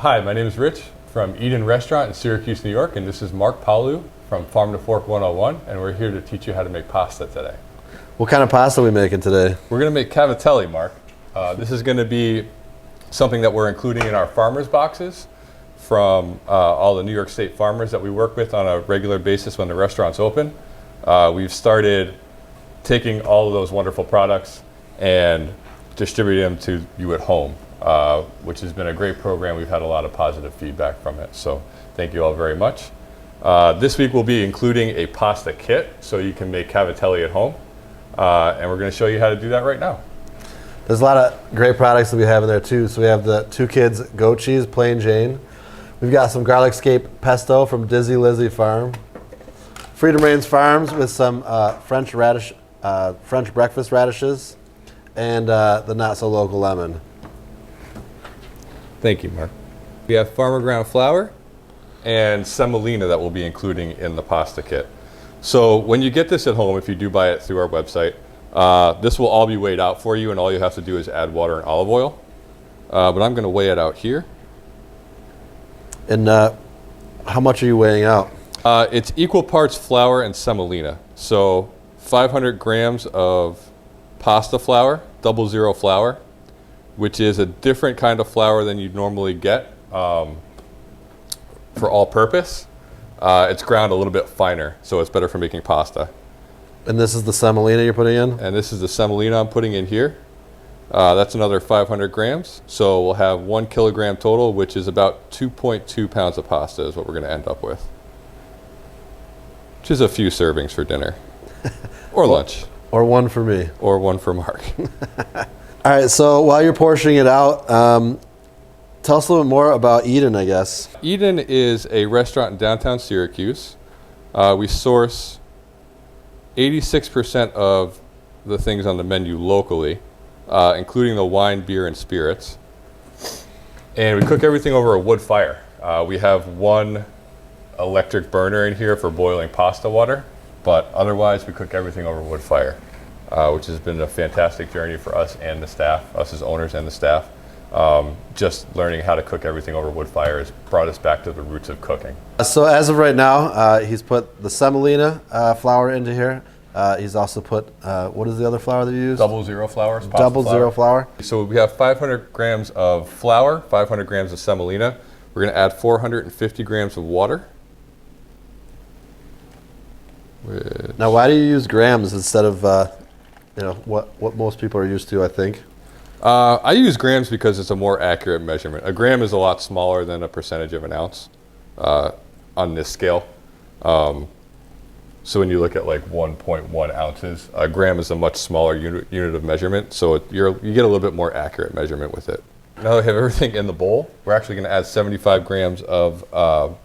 Hi, my name is Rich from Eden Restaurant in Syracuse, New York, and this is Mark Pawliw from Farm to Fork 101, and we're here to teach you how to make pasta today. What kind of pasta are we making today? We're going to make Cavatelli, Mark. This is going to be something that we're including in our farmers boxes from all the New York State farmers that we work with on a regular basis when the restaurant's open. We've started taking all of those wonderful products and distributing them to you at home, which has been a great program. We've had a lot of positive feedback from it, so thank you all very much. This week we'll be including a pasta kit so you can make Cavatelli at home, and we're going to show you how to do that right now. There's a lot of great products that we have in there too. So we have the 2 Kids goat cheese, plain Jane. We've got some garlic scape pesto from Dizzy Lizzy Farm. Freedom Rains Farms with some French breakfast radishes, and the not so local lemon. Thank you, Mark. We have farmer ground flour and semolina that we'll be including in the pasta kit. So when you get this at home, if you do buy it through our website, this will all be weighed out for you, and all you have to do is add water and olive oil. But I'm going to weigh it out here. And how much are you weighing out? It's equal parts flour and semolina. So 500 grams of pasta flour, 00 flour, which is a different kind of flour than you'd normally get for all purpose. It's ground a little bit finer, so it's better for making pasta. And this is the semolina you're putting in? And this is the semolina I'm putting in here. That's another 500 grams. So we'll have 1 kilogram total, which is about 2.2 pounds of pasta is what we're going to end up with. Which is a few servings for dinner. Or lunch. Or one for me. Or one for Mark. All right, so while you're portioning it out, tell us a little bit more about Eden, I guess. Eden is a restaurant in downtown Syracuse. We source 86% of the things on the menu locally, including the wine, beer, and spirits. And we cook everything over a wood fire. We have 1 electric burner in here for boiling pasta water, but otherwise we cook everything over wood fire, which has been a fantastic journey for us and the staff, us as owners and the staff. Just learning how to cook everything over wood fire has brought us back to the roots of cooking. So as of right now, he's put the semolina flour into here. He's also put, what is the other flour that you use? 00 flour. 00 flour. So we have 500 grams of flour, 500 grams of semolina. We're going to add 450 grams of water. Now, why do you use grams instead of what most people are used to, I think? I use grams because it's a more accurate measurement. A gram is a lot smaller than a percentage of an ounce on this scale. So when you look at like 1.1 ounces, a gram is a much smaller unit of measurement, so you get a little bit more accurate measurement with it. Now that we have everything in the bowl, we're actually going to add 75 grams of olive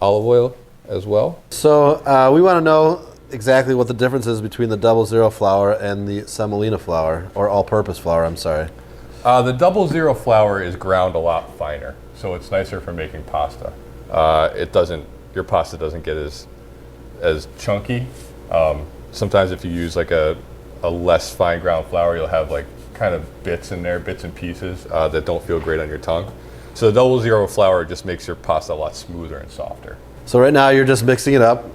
oil as well. So we want to know exactly what the difference is between the 00 flour and the semolina flour, or all-purpose flour, I'm sorry. The 00 flour is ground a lot finer, so it's nicer for making pasta. Your pasta doesn't get as chunky. Sometimes if you use like a less fine ground flour, you'll have like kind of bits in there, bits and pieces that don't feel great on your tongue. So the 00 flour just makes your pasta a lot smoother and softer. So right now you're just mixing it up,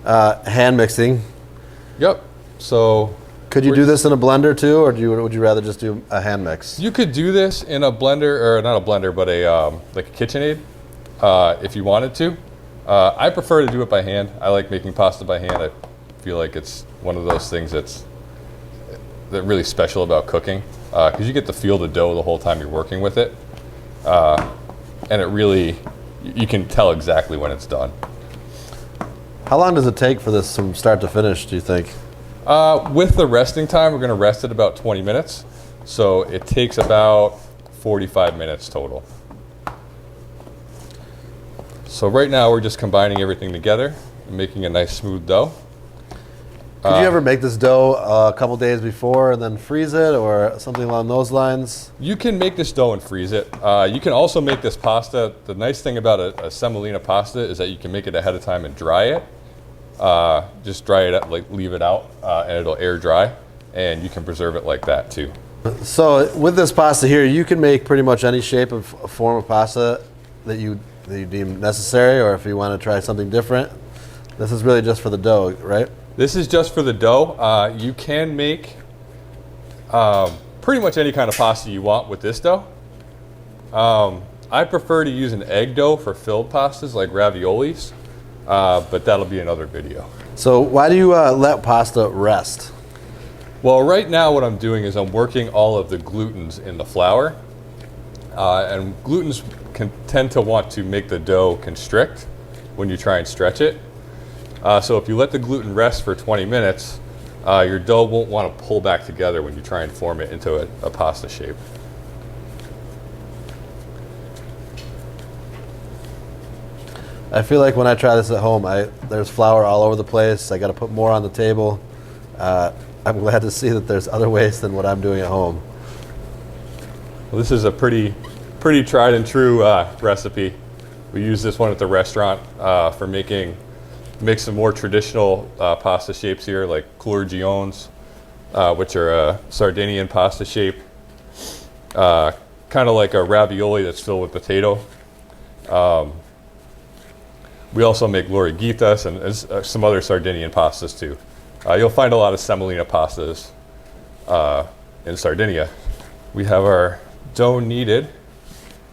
hand mixing. Yep. So could you do this in a blender too, or would you rather just do a hand mix? You could do this in a blender, or not a blender, but like a KitchenAid, if you wanted to. I prefer to do it by hand. I like making pasta by hand. I feel like it's one of those things that's really special about cooking, because you get to feel the dough the whole time you're working with it, and it really, you can tell exactly when it's done. How long does it take for this from start to finish, do you think? With the resting time, we're going to rest it about 20 minutes, so it takes about 45 minutes total. So right now we're just combining everything together and making a nice smooth dough. Could you ever make this dough a couple days before and then freeze it, or something along those lines? You can make this dough and freeze it. You can also make this pasta. The nice thing about a semolina pasta is that you can make it ahead of time and dry it. Just dry it up, like leave it out, and it'll air dry, and you can preserve it like that too. So with this pasta here, you can make pretty much any shape of form of pasta that you deem necessary, or if you want to try something different. This is really just for the dough, right? This is just for the dough. You can make pretty much any kind of pasta you want with this dough. I prefer to use an egg dough for filled pastas like raviolis, but that'll be another video. So why do you let pasta rest? Well, right now what I'm doing is I'm working all of the glutens in the flour. And glutens can tend to want to make the dough constrict when you try and stretch it. So if you let the gluten rest for 20 minutes, your dough won't want to pull back together when you try and form it into a pasta shape. I feel like when I try this at home, there's flour all over the place. I got to put more on the table. I'm glad to see that there's other ways than what I'm doing at home. Well, this is a pretty tried and true recipe. We use this one at the restaurant for make some more traditional pasta shapes here, like culurgiones, which are a Sardinian pasta shape, kind of like a ravioli that's filled with potato. We also make lorigitas and some other Sardinian pastas too. You'll find a lot of semolina pastas in Sardinia. We have our dough kneaded.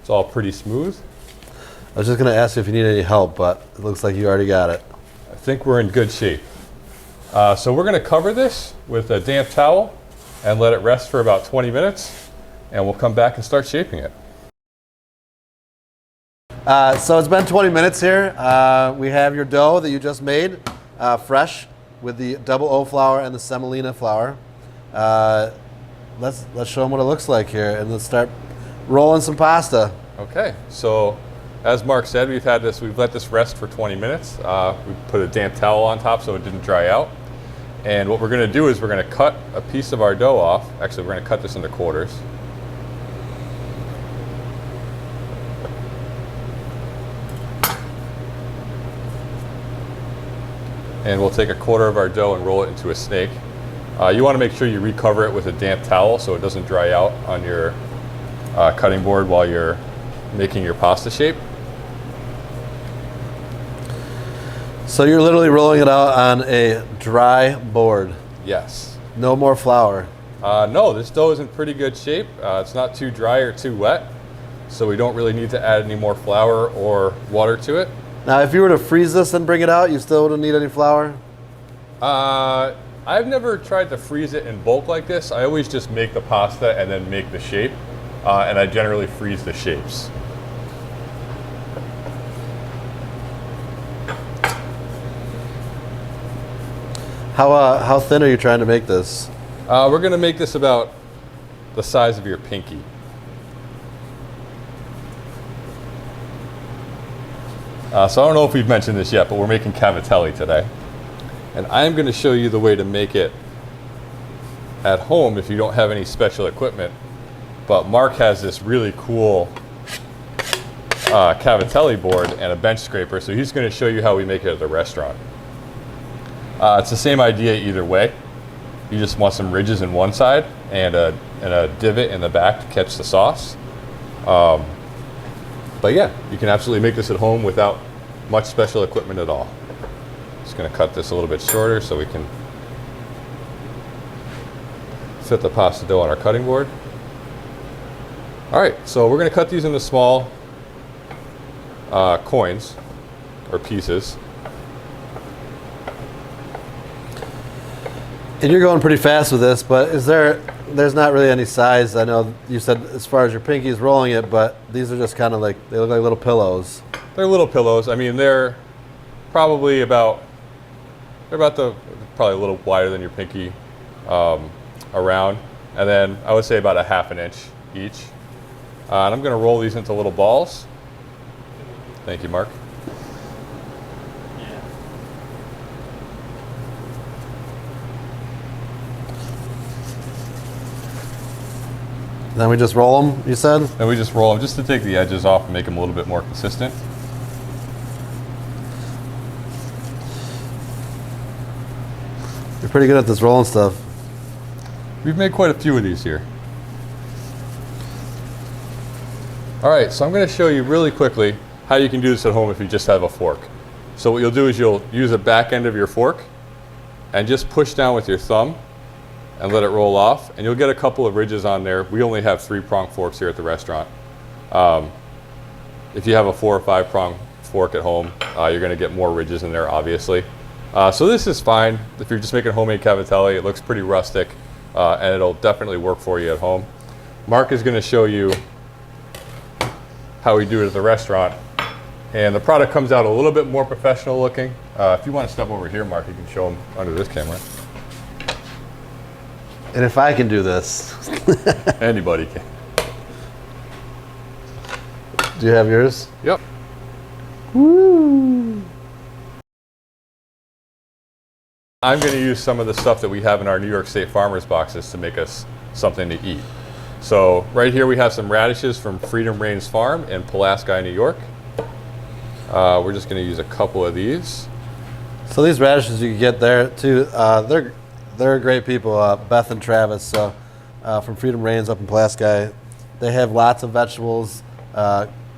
It's all pretty smooth. I was just going to ask you if you need any help, but it looks like you already got it. I think we're in good shape. So we're going to cover this with a damp towel and let it rest for about 20 minutes, and we'll come back and start shaping it. So it's been 20 minutes here. We have your dough that you just made, fresh, with the double O flour and the semolina flour. Let's show them what it looks like here, and let's start rolling some pasta. Okay, so as Mark said, we've let this rest for 20 minutes. We put a damp towel on top so it didn't dry out. And what we're going to do is we're going to cut a piece of our dough off. Actually, we're going to cut this into quarters. And we'll take a quarter of our dough and roll it into a snake. You want to make sure you recover it with a damp towel so it doesn't dry out on your cutting board while you're making your pasta shape. So you're literally rolling it out on a dry board. Yes. No more flour. No, this dough is in pretty good shape. It's not too dry or too wet, so we don't really need to add any more flour or water to it. Now, if you were to freeze this and bring it out, you still wouldn't need any flour? I've never tried to freeze it in bulk like this. I always just make the pasta and then make the shape, and I generally freeze the shapes. How thin are you trying to make this? We're going to make this about the size of your pinky. So I don't know if we've mentioned this yet, but we're making cavatelli today. And I'm going to show you the way to make it at home if you don't have any special equipment. But Mark has this really cool cavatelli board and a bench scraper, so he's going to show you how we make it at the restaurant. It's the same idea either way. You just want some ridges in one side and a divot in the back to catch the sauce. But yeah, you can absolutely make this at home without much special equipment at all. Just going to cut this a little bit shorter so we can fit the pasta dough on our cutting board. All right, so we're going to cut these into small coins or pieces. And you're going pretty fast with this, but there's not really any size. I know you said as far as your pinky is rolling it, but these are just kind of like, they look like little pillows. They're little pillows. I mean, they're probably probably a little wider than your pinky around. And then I would say about a ½ inch each. And I'm going to roll these into little balls. Thank you, Mark. Then we just roll them, you said? And we just roll them just to take the edges off and make them a little bit more consistent. You're pretty good at this rolling stuff. We've made quite a few of these here. All right, so I'm going to show you really quickly how you can do this at home if you just have a fork. So what you'll do is you'll use the back end of your fork and just push down with your thumb and let it roll off, and you'll get a couple of ridges on there. We only have 3-prong forks here at the restaurant. If you have a 4 or 5-prong fork at home, you're going to get more ridges in there, obviously. So this is fine if you're just making homemade cavatelli. It looks pretty rustic, and it'll definitely work for you at home. Mark is going to show you how we do it at the restaurant, and the product comes out a little bit more professional looking. If you want to step over here, Mark, you can show them under this camera. And if I can do this, Anybody can. do you have yours? Yep. Woo! I'm going to use some of the stuff that we have in our New York State Farmers Boxes to make us something to eat. So right here we have some radishes from Freedom Rains Farm in Pawliw, New York. We're just going to use a couple of these. So these radishes you can get there too. They're great people, Beth and Travis. So from Freedom Rains up in Pawliw, they have lots of vegetables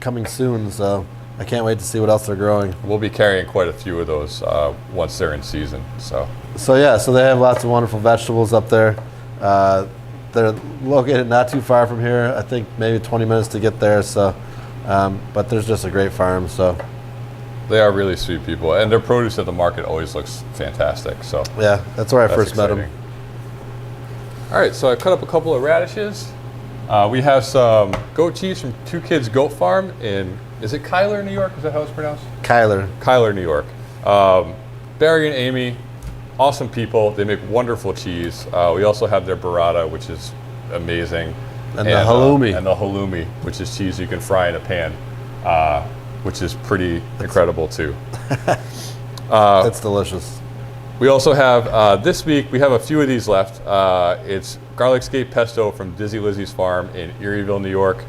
coming soon. So I can't wait to see what else they're growing. We'll be carrying quite a few of those once they're in season. So yeah, so they have lots of wonderful vegetables up there. They're located not too far from here. I think maybe 20 minutes to get there. So, but there's just a great farm. So they are really sweet people, and their produce at the market always looks fantastic. So yeah, that's where I first met them. All right, so I cut up a couple of radishes. We have some goat cheese from Two Kids Goat Farm in, is it Cuyler, New York? Is that how it's pronounced? Cuyler, New York. Barry and Amy, awesome people. They make wonderful cheese. We also have their burrata, which is amazing. And the halloumi. And the halloumi, which is cheese you can fry in a pan, which is pretty incredible too. That's delicious. We also have, this week, we have a few of these left. It's garlic scape pesto from Dizzy Lizzie's farm in Erieville, New York.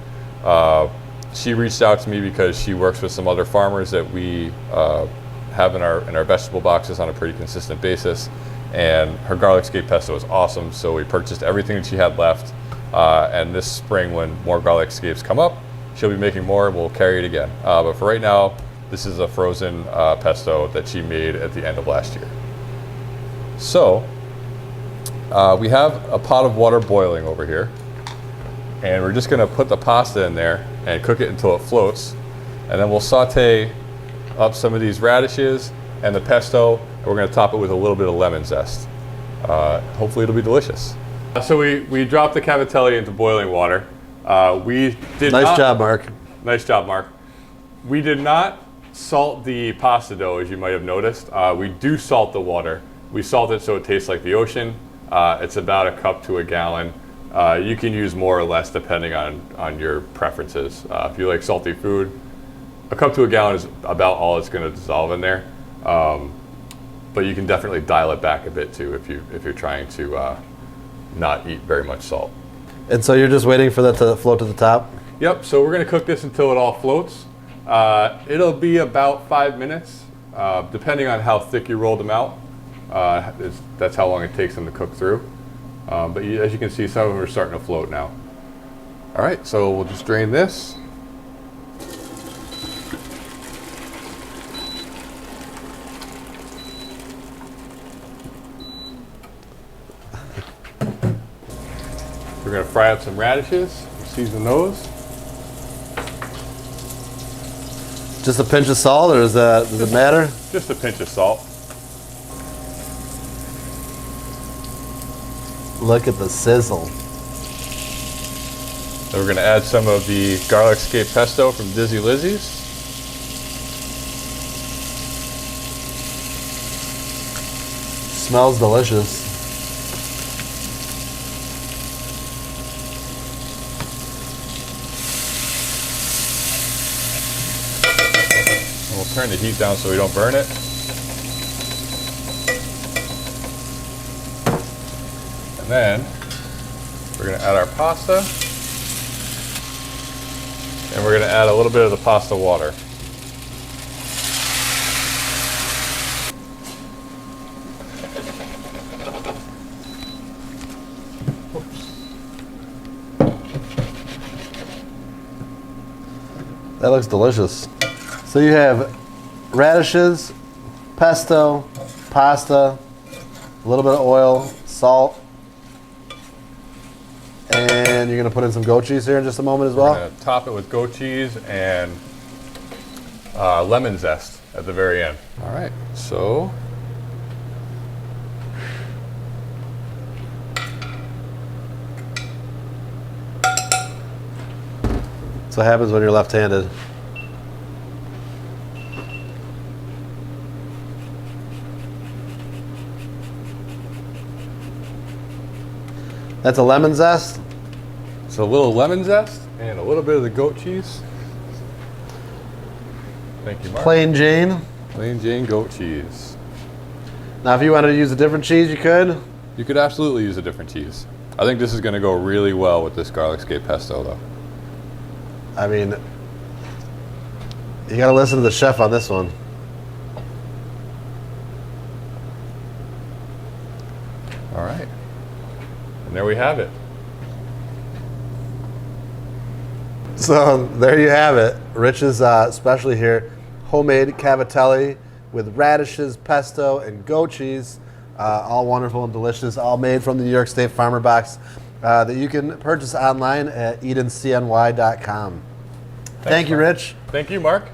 She reached out to me because she works with some other farmers that we have in our vegetable boxes on a pretty consistent basis. And her garlic scape pesto is awesome, so we purchased everything that she had left. And this spring, when more garlic scapes come up, she'll be making more and we'll carry it again. But for right now, this is a frozen pesto that she made at the end of last year. So, we have a pot of water boiling over here, and we're just gonna put the pasta in there and cook it until it floats, and then we'll saute up some of these radishes and the pesto, and we're gonna top it with a little bit of lemon zest. Hopefully it'll be delicious. So we dropped the cavatelli into boiling water. Nice job, Mark. Nice job, Mark. We did not salt the pasta dough, as you might have noticed. We do salt the water. We salt it so it tastes like the ocean. It's about a cup to a gallon. You can use more or less depending on your preferences. If you like salty food, a cup to a gallon is about all it's going to dissolve in there. But you can definitely dial it back a bit too if you're trying to not eat very much salt. And so you're just waiting for that to float to the top? Yep, so we're going to cook this until it all floats. It'll be about 5 minutes, depending on how thick you roll them out. That's how long it takes them to cook through. But as you can see, some of them are starting to float now. All right, so we'll just drain this. We're gonna fry up some radishes, season those. Just a pinch of salt, or does it matter? Just a pinch of salt. Look at the sizzle. So we're going to add some of the garlic scape pesto from Dizzy Lizzie's. Smells delicious. And we'll turn the heat down so we don't burn it. And then we're going to add our pasta, and we're going to add a little bit of the pasta water. That looks delicious. So you have radishes, pesto, pasta, a little bit of oil, salt, and you're gonna put in some goat cheese here in just a moment as well. We're gonna top it with goat cheese and lemon zest at the very end. All right, so. That's what happens when you're left-handed. That's a lemon zest. So a little lemon zest and a little bit of the goat cheese. Thank you, Mark. Plain Jane. Plain Jane goat cheese. Now, if you wanted to use a different cheese, you could. You could absolutely use a different cheese. I think this is going to go really well with this garlic scape pesto, though. I mean, you got to listen to the chef on this one. All right. And there we have it. So there you have it. Rich's specialty here, homemade cavatelli with radishes, pesto, and goat cheese. All wonderful and delicious, all made from the New York State Farmer Box that you can purchase online at edencny.com. Thank you, Rich. Thank you, Mark.